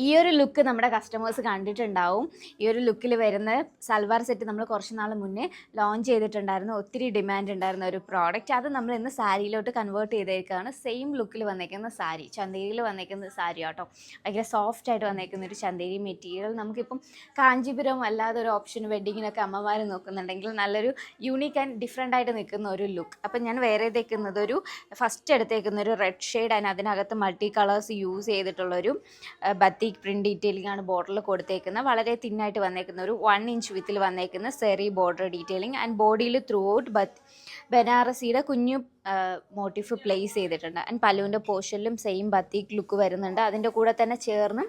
ഈ ഒരു ലുക്ക് നമ്മുടെ കസ്റ്റമേഴ്സ് കണ്ടിട്ടുണ്ടാവും. ഈ ഒരു ലുക്കിൽ വരുന്ന സൽവാർ സെറ്റ് നമ്മൾ കുറച്ച് നാൾ മുന്നേ ലോഞ്ച് ചെയ്തിട്ടുണ്ടായിരുന്നു. ഒത്തിരി ഡിമാൻഡ് ഉണ്ടായിരുന്ന ഒരു പ്രോഡക്റ്റ്. അത് നമ്മൾ ഇന്ന് സാരിയിലോട്ട് കൺവേർട്ട് ചെയ്തേക്കാണ്. സെയിം ലുക്കിൽ വന്നേക്കുന്ന സാരി, ചന്തേരിയിൽ വന്നേക്കുന്ന സാരി കേട്ടോ. ഭയങ്കര സോഫ്റ്റ് ആയിട്ട് വന്നേക്കുന്ന ഒരു ചന്തേരി മെറ്റീരിയൽ. നമുക്കിപ്പം കാഞ്ചീപുരം അല്ലാതെ ഒരു ഓപ്ഷൻ വെഡ്ഡിങ്ങിനൊക്കെ അമ്മമാർ നോക്കുന്നുണ്ടെങ്കിൽ നല്ലൊരു യൂണീക്ക് ആൻഡ് ഡിഫറെൻ്റ് ആയിട്ട് നിൽക്കുന്ന ഒരു ലുക്ക്. അപ്പം ഞാൻ വേറെ തേക്കുന്നത് ഒരു ഫസ്റ്റ് എടുത്തേക്കുന്ന ഒരു റെഡ് ഷെയ്ഡ് ആൻഡ് അതിനകത്ത് മൾട്ടി കളേഴ്സ് യൂസ് ചെയ്തിട്ടുള്ളൊരു ബത്തി പ്രിന്റ് ഡീറ്റെയിലിംഗ് ആണ് ബോർഡറിൽ കൊടുത്തേക്കുന്നത്. വളരെ തിന്നായിട്ട് വന്നേക്കുന്ന ഒരു 1 ഇഞ്ച് വിത്തിൽ വന്നേക്കുന്ന സെറി ബോർഡർ ഡീറ്റെയിലിംഗ് ആൻഡ് ബോഡിയിൽ ത്രൂ ഔട്ട് ബനാറസിയുടെ കുഞ്ഞു മോട്ടീഫ് പ്ലേസ് ചെയ്തിട്ടുണ്ട്. ആൻഡ് പല്ലുവിൻ്റെ പോർഷനിലും സെയിം ബത്തീക് ലുക്ക് വരുന്നുണ്ട്. അതിൻ്റെ കൂടെ തന്നെ ചേർന്ന്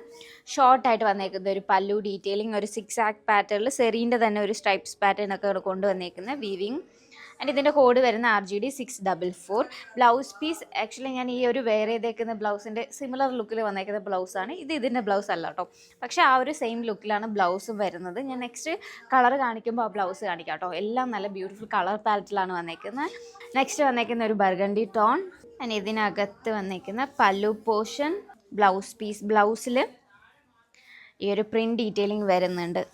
ഷോർട്ടായിട്ട് വന്നേക്കുന്ന ഒരു പല്ലു ഡീറ്റെയിലിംഗ്, ഒരു 6 ആക്ട് പാറ്റേണിൽ സെറീൻ്റെ തന്നെ ഒരു സ്ട്രൈപ്സ് പാറ്റേൺ ഒക്കെ കൊണ്ടുവന്നേക്കുന്ന വീവിങ്. ആൻഡ് ഇതിൻ്റെ കോഡ് വരുന്ന RGD 644. ബ്ലൗസ് പീസ് ആക്ച്വലി ഞാൻ ഈ ഒരു വേറെ ഇതേക്കുന്ന ബ്ലൗസിൻ്റെ സിമിലർ ലുക്കിൽ വന്നേക്കുന്ന ബ്ലൗസാണ് ഇത്. ഇതിൻ്റെ ബ്ലൗസ് അല്ല കേട്ടോ, പക്ഷേ ആ ഒരു സെയിം ലുക്കിലാണ് ബ്ലൗസും വരുന്നത്. ഞാൻ നെക്സ്റ്റ് കളർ കാണിക്കുമ്പോൾ ആ ബ്ലൗസ് കാണിക്കാം കേട്ടോ. എല്ലാം നല്ല ബ്യൂട്ടിഫുൾ കളർ പാലറ്റിലാണ് വന്നേക്കുന്നത്. നെക്സ്റ്റ് വന്നേക്കുന്ന ഒരു ബർഗണ്ടി ടോൺ ആൻഡ് ഇതിനകത്ത് വന്നേക്കുന്ന പല്ലു പോർഷൻ, ബ്ലൗസ് പീസ്. ബ്ലൗസിൽ ഈ ഒരു പ്രിൻറ്റ് ഡീറ്റെയിലിംഗ് വരുന്നുണ്ട്.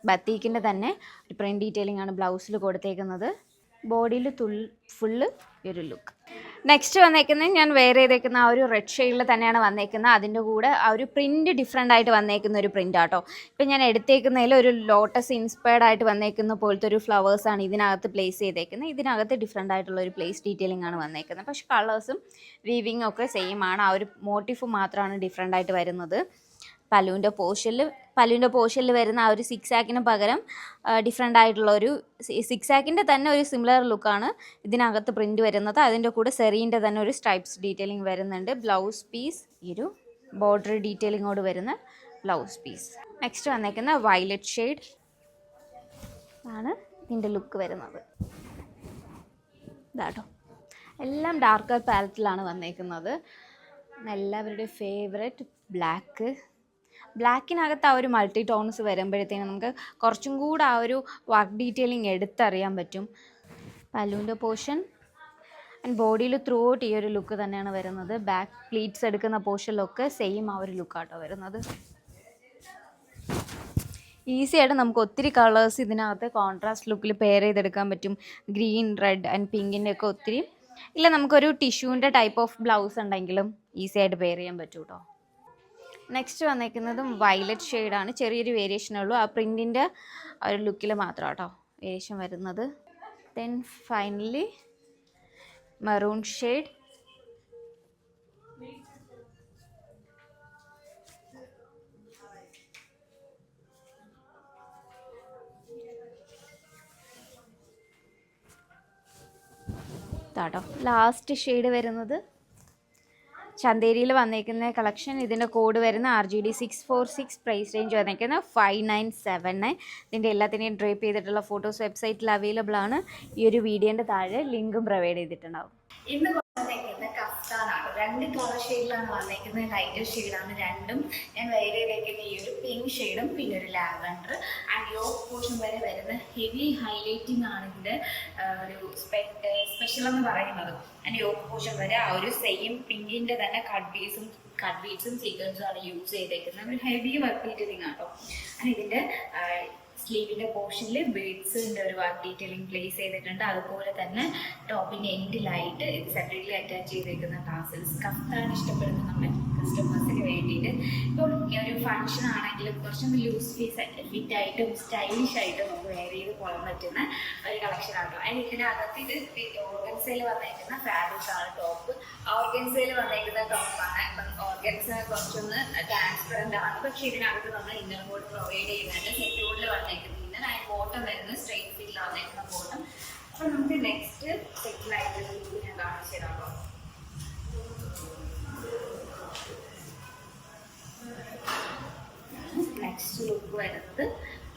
ബത്തീക്കിൻ്റെ തന്നെ ഒരു പ്രിൻറ്റ് ഡീറ്റെയിലിംഗ് ആണ് ബ്ലൗസിൽ കൊടുത്തേക്കുന്നത്. ബോഡിയിൽ ഫുള്ള് ഈ ഒരു ലുക്ക്. നെക്സ്റ്റ് വന്നേക്കുന്നത് ഞാൻ വേറെ ചെയ്തേക്കുന്ന ആ ഒരു റെഡ് ഷെയ്ഡിൽ തന്നെയാണ് വന്നേക്കുന്നത്. അതിൻ്റെ കൂടെ ആ ഒരു പ്രിൻറ്റ് ഡിഫറെൻ്റ് ആയിട്ട് വന്നേക്കുന്ന ഒരു പ്രിൻ്റ് ആട്ടോ. ഇപ്പം ഞാൻ എടുത്തേക്കുന്നതിൽ ഒരു ലോട്ടസ് ഇൻസ്പയർഡ് ആയിട്ട് വന്നേക്കുന്ന പോലത്തെ ഒരു ഫ്ലവേഴ്സാണ് ഇതിനകത്ത് പ്ലേസ് ചെയ്തേക്കുന്നത്. ഇതിനകത്ത് ഡിഫറെൻ്റ് ആയിട്ടുള്ള ഒരു പ്ലേസ് ഡീറ്റെയിലിംഗ് ആണ് വന്നേക്കുന്നത്. പക്ഷേ കളേഴ്സും വീവിങ്ങും ഒക്കെ സെയിം ആണ്. ആ ഒരു മോട്ടീഫ് മാത്രമാണ് ഡിഫറെൻ്റ് ആയിട്ട് വരുന്നത്. പല്ലുവിൻ്റെ പോർഷനിൽ വരുന്ന ആ ഒരു 6 ആക്കിന് പകരം ഡിഫറെൻ്റ് ആയിട്ടുള്ള ഒരു 6 ആക്കിൻ്റെ തന്നെ ഒരു സിമിലർ ലുക്കാണ് ഇതിനകത്ത് പ്രിൻറ്റ് വരുന്നത്. അതിൻ്റെ കൂടെ സെറീൻ്റെ തന്നെ ഒരു സ്ട്രൈപ്സ് ഡീറ്റെയിലിംഗ് വരുന്നുണ്ട്. ബ്ലൗസ് പീസ് ഈ ഒരു ബോർഡർ ഡീറ്റെയിലിങ്ങോട് വരുന്ന ബ്ലൗസ് പീസ്. നെക്സ്റ്റ് വന്നേക്കുന്ന വയലറ്റ് ഷെയ്ഡ് ആണ് ഇതിൻ്റെ ലുക്ക് വരുന്നത്. ഇതാട്ടോ, എല്ലാം ഡാർക്കർ പാലറ്റിലാണ് വന്നേക്കുന്നത്. എല്ലാവരുടെയും ഫേവറേറ്റ് ബ്ലാക്കിനകത്ത് ആ ഒരു മൾട്ടി ടോൺസ് വരുമ്പോഴത്തേക്കും നമുക്ക് കുറച്ചും കൂടെ ആ ഒരു വർക്ക് ഡീറ്റെയിലിംഗ് എടുത്തറിയാൻ പറ്റും. പല്ലുവിൻ്റെ പോർഷൻ ആൻഡ് ബോഡിയിൽ ത്രൂ ഔട്ട് ഈ ഒരു ലുക്ക് തന്നെയാണ് വരുന്നത്. ബാക്ക് പ്ലീറ്റ്സ് എടുക്കുന്ന പോർഷനിലൊക്കെ സെയിം ആ ഒരു ലുക്കാട്ടോ വരുന്നത്. ഈസി ആയിട്ട് നമുക്ക് ഒത്തിരി കളേഴ്സ് ഇതിനകത്ത് കോൺട്രാസ്റ്റ് ലുക്കിൽ പെയർ ചെയ്തെടുക്കാൻ പറ്റും. ഗ്രീൻ, റെഡ് ആൻഡ് പിങ്കിൻ്റെ ഒക്കെ ഒത്തിരി. ഇല്ല, നമുക്കൊരു ടിഷ്യൂവിൻ്റെ ടൈപ്പ് ഓഫ് ബ്ലൗസ് ഉണ്ടെങ്കിലും ഈസി ആയിട്ട് പെയർ ചെയ്യാൻ പറ്റും കേട്ടോ. നെക്സ്റ്റ് വന്നേക്കുന്നതും വയലറ്റ് ഷെയ്ഡാണ്. ചെറിയൊരു വേരിയേഷനേ ഉള്ളൂ. ആ പ്രിൻറ്റിൻ്റെ ആ ഒരു ലുക്കിൽ മാത്രം കേട്ടോ വേരിയേഷൻ വരുന്നത്. Then finally maroon shade. കേട്ടോ ലാസ്റ്റ് ഷെയ്ഡ് വരുന്നത് ചന്തേരിയിൽ വന്നേക്കുന്ന കളക്ഷൻ. ഇതിൻ്റെ കോഡ് വരുന്ന RGD 646. പ്രൈസ് റേഞ്ച് വന്നേക്കുന്ന 5979. ഇതിൻ്റെ എല്ലാത്തിനെയും ഡ്രേപ്പ് ചെയ്തിട്ടുള്ള ഫോട്ടോസ് വെബ്സൈറ്റിൽ അവൈലബിൾ ആണ്. ഈ ഒരു വീഡിയോൻ്റെ താഴെ ലിങ്കും പ്രൊവൈഡ് ചെയ്തിട്ടുണ്ടാവും. ഇന്ന് വന്നേക്കുന്ന കഫ്താനാണ്. 2 കളർ ഷെയ്ഡിലാണ് വന്നേക്കുന്നത്. ലൈറ്റർ ഷെയ്ഡാണ് രണ്ടും. ഞാൻ വേറെ വയ്ക്കുന്ന ഈ ഒരു പിങ്ക് ഷെയ്ഡും പിന്നെ ഒരു ലാവൻഡർ ആൻഡ് യോക്ക് പോർഷൻ വരെ വരുന്ന ഹെവി ഹൈലൈറ്റിംഗ് ആണ് ഇതിൻ്റെ ഒരു സ്പെഷ്യൽ എന്ന് പറയുന്നത്. ആൻഡ് യോക്ക് പോർഷൻ വരെ ആ ഒരു സെയിം പിങ്കിൻ്റെ തന്നെ കട്ട് ബീഡ്സും സീക്വൻസും ആണ് യൂസ് ചെയ്തേക്കുന്നത്. ഒരു ഹെവി വർക്ക് ഡീറ്റെയിലിംഗ് ആട്ടോ. ആൻഡ് ഇതിൻ്റെ സ്ലീവിൻ്റെ പോർഷനിൽ ബീഡ്സിൻ്റെ ഒരു വർക്ക് ഡീറ്റെയിലിംഗ് പ്ലേസ് ചെയ്തിട്ടുണ്ട്. അതുപോലെ തന്നെ ടോപ്പിൻ്റെ എൻഡിലായിട്ട് ഇത് സെപ്പറേറ്റ്ലി അറ്റാച്ച് ചെയ്തേക്കുന്ന ടാസൽസ്. കഫ്താൻ ഇഷ്ടപ്പെടുന്ന നമ്മുടെ കസ്റ്റമേഴ്സിന് വേണ്ടിയിട്ട് ഇപ്പം ഒരു ഫംഗ്ഷൻ ആണെങ്കിലും കുറച്ചൊന്ന് ലൂസ് ഫിറ്റ് ആയിട്ടും സ്റ്റൈലിഷ് ആയിട്ടും നമുക്ക് വെയർ ചെയ്ത് പോകാൻ പറ്റുന്ന ഒരു കളക്ഷൻ ആട്ടോ. അതിന് ഇതിനകത്ത് ഇത് ഓർഗൻസയിൽ വന്നേക്കുന്ന ഫാബ്രിക്സ് ആണ് ടോപ്പ്. ഓർഗൻസയിൽ വന്നേക്കുന്ന ടോപ്പാണ്. ഇപ്പം ഓർഗൻസ കുറച്ചൊന്ന് ട്രാൻസ്പെറൻ്റ് ആണ്, പക്ഷേ ഇതിനകത്ത് നമ്മൾ ഇന്നർ കോഡ് പ്രൊവൈഡ് ചെയ്യുന്നുണ്ട്. സെറ്റ് കോഡിൽ വന്നേക്കുന്ന ഇന്നർ ആൻഡ് ബോട്ടം വരുന്നത് സ്ട്രെയിറ്റ് ഫിറ്റിൽ വന്നേക്കുന്ന ബോട്ടം. അപ്പോൾ നമുക്ക് നെക്സ്റ്റ് സെറ്റിലായിട്ട് ഞാൻ കാണിച്ചു തരാമോ. നെക്സ്റ്റ് ലുക്ക് വരുന്നത്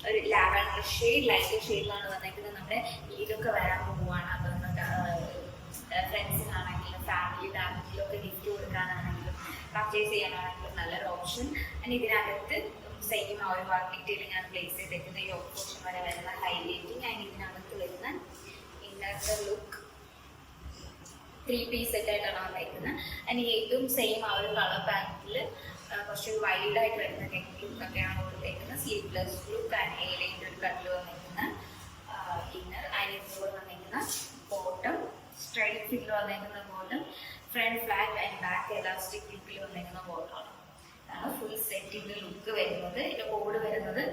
ഒരു ലാവൻഡർ ഷെയ്ഡ്, ലൈറ്റ് ഷെയ്ഡിലാണ് വന്നേക്കുന്നത്. നമ്മുടെ ഈദൊക്കെ വരാൻ പോവുകയാണ്. അപ്പോൾ നമുക്ക് ഫ്രണ്ട്സിനാണെങ്കിലും ഫാമിലിയിലാണെങ്കിലും ഒക്കെ ഗിഫ്റ്റ് കൊടുക്കാനാണെങ്കിലും പർച്ചേസ് ചെയ്യാനാണെങ്കിലും നല്ലൊരു ഓപ്ഷൻ. ആൻഡ് ഇതിനകത്ത് സെയിം ആ ഒരു വർക്ക് ഡീറ്റെയിലിംഗ് ആണ് പ്ലേസ് ചെയ്തേക്കുന്നത്. ഈ ഓപ്പോഷൻ വരെ വരുന്ന ഹൈലൈറ്റിംഗ് ആൻഡ് ഇതിനകത്ത് വരുന്ന ഇന്നത്തെ ലുക്ക് 3 പീസ് സെറ്റായിട്ടാണ് വന്നേക്കുന്നത്. ആൻഡ് ഏറ്റവും സെയിം ആ ഒരു കളർ പാലറ്റിൽ കുറച്ച് വൈഡായിട്ട് വരുന്ന നെക്ക് ലുക്കൊക്കെയാണ് കൊടുത്തേക്കുന്നത്. സ്ലീവ്ലെസ് ലുക്ക് ആൻഡ് ഏലൈൻ്റെ ഒരു കട്ടിൽ വന്നിരിക്കുന്ന ഇന്നർ, അതിനോട് വന്നിരിക്കുന്ന ബോട്ടം സ്ട്രൈറ്റ് ഫിറ്റിൽ വന്നിരിക്കുന്ന bottom, front flat and back elastic ലുക്കിൽ വന്നിരിക്കുന്ന ബോട്ടമാണ്. ആണ് ഫുൾ സെറ്റിന്റെ ലുക്ക് വരുന്നത്. ഇതിന്റെ കോഡ് വരുന്നത്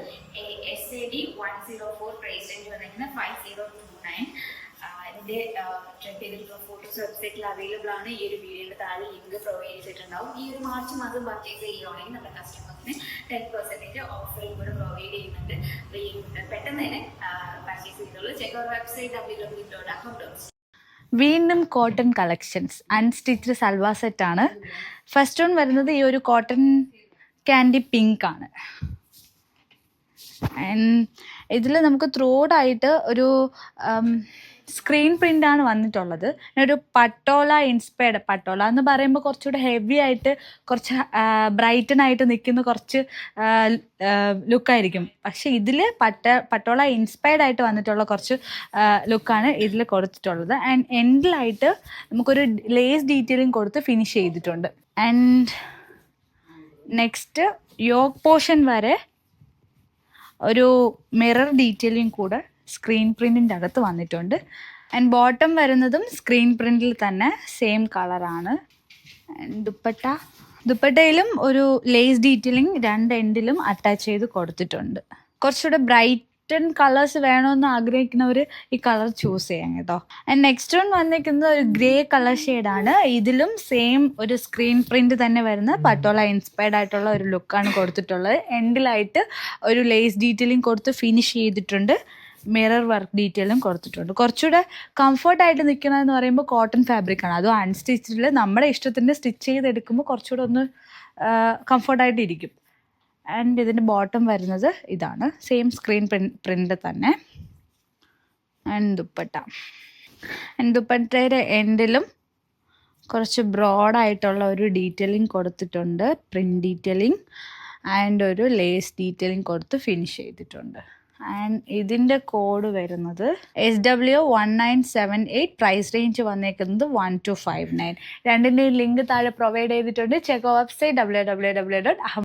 SAD 104, പ്രൈസ് റേഞ്ച് വന്നിരിക്കുന്നത് 5029. ഇതിന്റെ ട്രെൻഡ് ചെയ്തിട്ടുള്ള ഫോട്ടോസ് വെബ്സൈറ്റിൽ അവൈലബിൾ ആണ്. ഈ ഒരു വീഡിയോയുടെ താഴെ ലിങ്ക് പ്രൊവൈഡ് ചെയ്തിട്ടുണ്ടാവും. ഈ ഒരു മാർച്ച് മാസം പർച്ചേസ് ചെയ്യുകയാണെങ്കിൽ നമ്മുടെ കസ്റ്റമേഴ്സിന് 10% ഓഫറും കൂടെ പ്രൊവൈഡ് ചെയ്യുന്നുണ്ട്. അപ്പോൾ ഈ പെട്ടെന്ന് തന്നെ പർച്ചേസ് ചെയ്തോളൂ. Check our website www.aham.com. വീണ്ടും കോട്ടൺ കളക്ഷൻസ് അൺസ്റ്റിച്ച്ഡ് സൽവാർ സെറ്റാണ്. ഫസ്റ്റ് വൺ വരുന്നത് ഈ ഒരു കോട്ടൺ ക്യാൻഡി പിങ്ക് ആണ്. ആൻഡ് ഇതിൽ നമുക്ക് ത്രോഡായിട്ട് ഒരു സ്ക്രീൻ പ്രിൻ്റാണ് വന്നിട്ടുള്ളത്. ഒരു പട്ടോല ഇൻസ്പയർഡ്, പട്ടോല എന്ന് പറയുമ്പോൾ കുറച്ചുകൂടെ ഹെവി ആയിട്ട് കുറച്ച് ബ്രൈറ്റൻ ആയിട്ട് നിൽക്കുന്ന കുറച്ച് ലുക്കായിരിക്കും. പക്ഷെ ഇതിൽ പട്ടോല ഇൻസ്പയർഡ് ആയിട്ട് വന്നിട്ടുള്ള കുറച്ച് ലുക്കാണ് ഇതിൽ കൊടുത്തിട്ടുള്ളത്. ആൻഡ് എൻഡിലായിട്ട് നമുക്കൊരു ലേസ് ഡീറ്റെയിലിംഗ് കൊടുത്ത് ഫിനിഷ് ചെയ്തിട്ടുണ്ട്. ആൻഡ് നെക്സ്റ്റ് യോക്ക് പോർഷൻ വരെ ഒരു മിറർ ഡീറ്റെയിലിംഗ് കൂടെ സ്ക്രീൻ പ്രിൻറ്റിൻ്റെ അകത്ത് വന്നിട്ടുണ്ട്. ആൻഡ് ബോട്ടം വരുന്നതും സ്ക്രീൻ പ്രിൻറ്റിൽ തന്നെ സെയിം കളറാണ്. ആൻഡ് ദുപ്പട്ടയിലും ഒരു ലേസ് ഡീറ്റെയിലിംഗ് രണ്ട് എൻഡിലും അറ്റാച്ച് ചെയ്ത് കൊടുത്തിട്ടുണ്ട്. കുറച്ചുകൂടെ ബ്രൈറ്റൻ കളേഴ്സ് വേണമെന്ന് ആഗ്രഹിക്കുന്നവർ ഈ കളർ ചൂസ് ചെയ്യാം കേട്ടോ. ആൻഡ് നെക്സ്റ്റ് വൺ വന്നിരിക്കുന്നത് ഒരു ഗ്രേ കളർ ഷെയ്ഡാണ്. ഇതിലും സെയിം ഒരു സ്ക്രീൻ പ്രിന്റ് തന്നെ വരുന്ന പട്ടോള ഇൻസ്പയർഡ് ആയിട്ടുള്ള ഒരു ലുക്കാണ് കൊടുത്തിട്ടുള്ളത്. എൻഡിലായിട്ട് ഒരു ലേസ് ഡീറ്റെയിലിംഗ് കൊടുത്ത് ഫിനിഷ് ചെയ്തിട്ടുണ്ട്. മിറർ വർക്ക് ഡീറ്റെയിലും കൊടുത്തിട്ടുണ്ട്. കുറച്ചുകൂടെ കംഫർട്ടായിട്ട് നിൽക്കുന്നതെന്ന് പറയുമ്പോൾ കോട്ടൺ ഫാബ്രിക്കാണ്. അതും അൺസ്റ്റിച്ചിൽ നമ്മുടെ ഇഷ്ടത്തിന് സ്റ്റിച്ച് ചെയ്തെടുക്കുമ്പോൾ കുറച്ചുകൂടെ ഒന്ന് കംഫർട്ടായിട്ട് ഇരിക്കും. ആൻഡ് ഇതിൻ്റെ ബോട്ടം വരുന്നത് ഇതാണ്, സെയിം സ്ക്രീൻ പ്രിൻ്റ് തന്നെ. ആൻഡ് ദുപ്പട്ടയുടെ എൻഡിലും കുറച്ച് ബ്രോഡായിട്ടുള്ള ഒരു ഡീറ്റെയിലിംഗ് കൊടുത്തിട്ടുണ്ട്, പ്രിൻ്റ് ഡീറ്റെയിലിംഗ് ആൻഡ് ഒരു ലേസ് ഡീറ്റെയിലിംഗ് കൊടുത്ത് ഫിനിഷ് ചെയ്തിട്ടുണ്ട്. ആൻഡ് ഇതിൻ്റെ കോഡ് വരുന്നത് SW1978, പ്രൈസ് റേഞ്ച് വന്നേക്കുന്നത് 1259. രണ്ടിൻ്റെയും ലിങ്ക് താഴെ പ്രൊവൈഡ് ചെയ്തിട്ടുണ്ട്. Check website www.aham